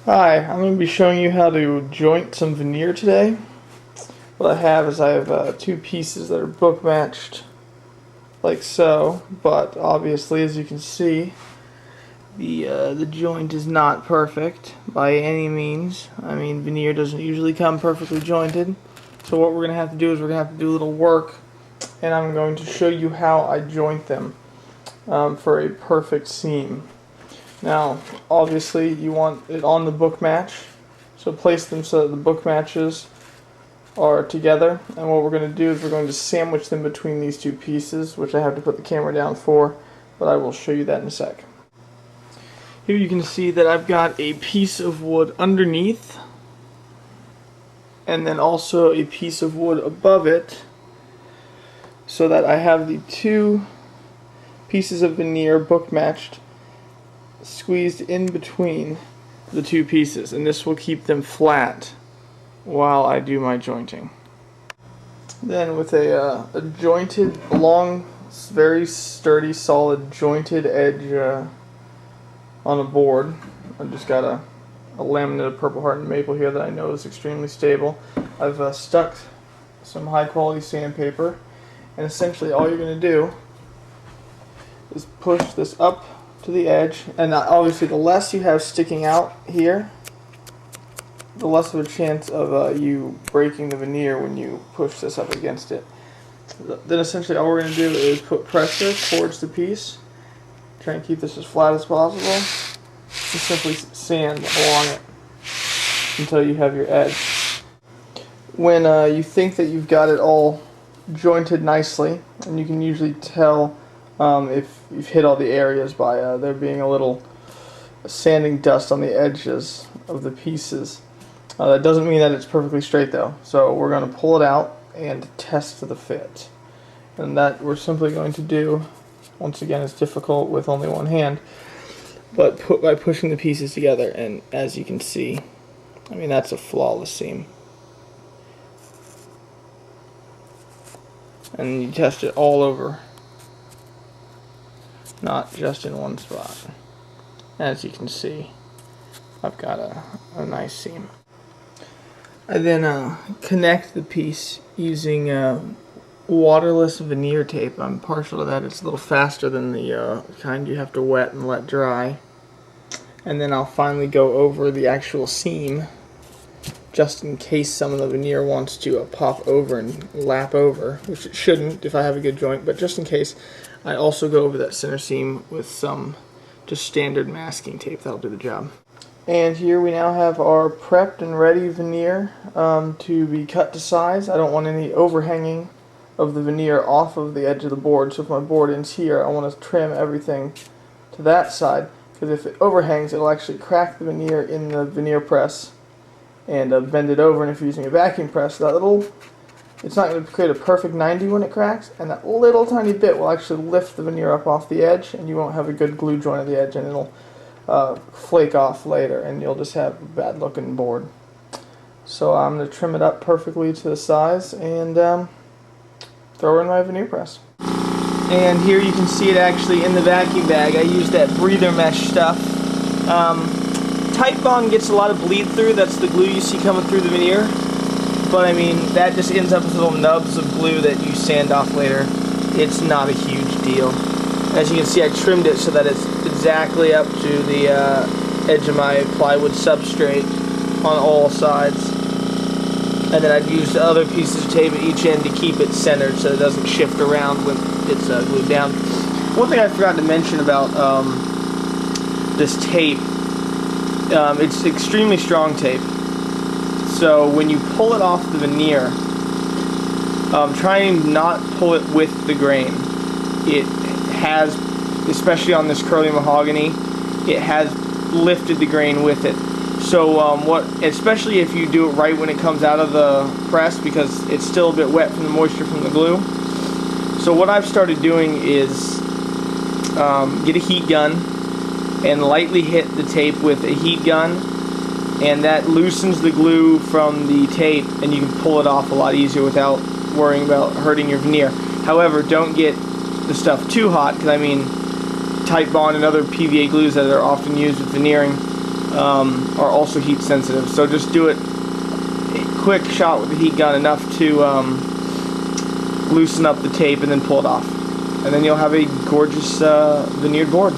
Hi, I'm going to be showing you how to joint some veneer today. What I have is two pieces that are book matched like so, but obviously as you can see the joint is not perfect by any means. I mean, veneer doesn't usually come perfectly jointed, so what we're going to have to do is we're going to have to do a little work, and I'm going to show you how I joint them for a perfect seam. Now, obviously, you want it on the book match, so place them so that the book matches are together. And what we're going to do is we're going to sandwich them between these two pieces, which I have to put the camera down for, but I will show you that in a sec. Here you can see that I've got a piece of wood underneath, and then also a piece of wood above it, so that I have the two pieces of veneer book matched squeezed in between the two pieces, and this will keep them flat while I do my jointing. Then with a jointed, long, very sturdy, solid jointed edge on a board, I've just got a laminate of Purple Heart and Maple here that I know is extremely stable. I've stuck some high quality sandpaper, and essentially all you're going to do is push this up to the edge, and obviously the less you have sticking out here, the less of a chance of you breaking the veneer when you push this up against it. Then essentially all we're going to do is put pressure towards the piece, try and keep this as flat as possible, and simply sand along it until you have your edge. When you think that you've got it all jointed nicely, and you can usually tell if you've hit all the areas by there being a little sanding dust on the edges of the pieces. That doesn't mean that it's perfectly straight though, so we're going to pull it out and test the fit. And that we're simply going to do, once again it's difficult with only one hand, but by pushing the pieces together, and as you can see, I mean, that's a flawless seam. And you test it all over, not just in one spot. As you can see, I've got a nice seam. I then connect the piece using waterless veneer tape. I'm partial to that. It's a little faster than the kind you have to wet and let dry. And then I'll finally go over the actual seam, just in case some of the veneer wants to pop over and lap over, which it shouldn't if I have a good joint, but just in case, I also go over that center seam with some just standard masking tape. That'll do the job. And here we now have our prepped and ready veneer to be cut to size. I don't want any overhanging of the veneer off of the edge of the board, so if my board ends here, I want to trim everything to that side, because if it overhangs, it'll actually crack the veneer in the veneer press and bend it over. And if you're using a vacuum press, it's not going to create a perfect 90 when it cracks, and that little tiny bit will actually lift the veneer up off the edge, and you won't have a good glue joint at the edge, and it'll flake off later, and you'll just have a bad looking board. So I'm going to trim it up perfectly to the size and throw in my veneer press. And here you can see it actually in the vacuum bag. I used that breather mesh stuff. Titebond gets a lot of bleed through. That's the glue you see coming through the veneer. But I mean, that just ends up with little nubs of glue that you sand off later. It's not a huge deal. As you can see, I trimmed it so that it's exactly up to the edge of my plywood substrate on all sides. And then I've used other pieces of tape at each end to keep it centered so it doesn't shift around when it's glued down. One thing I forgot to mention about this tape, it's extremely strong tape. So when you pull it off the veneer, try and not pull it with the grain. It has, especially on this curly mahogany, it has lifted the grain with it. So especially if you do it right when it comes out of the press, because it's still a bit wet from the moisture from the glue. So what I've started doing is get a heat gun and lightly hit the tape with a heat gun, and that loosens the glue from the tape, and you can pull it off a lot easier without worrying about hurting your veneer. However, don't get the stuff too hot, because I mean, Titebond and other PVA glues that are often used with veneering are also heat sensitive. So just do it a quick shot with the heat gun, enough to loosen up the tape and then pull it off. And then you'll have a gorgeous veneered board.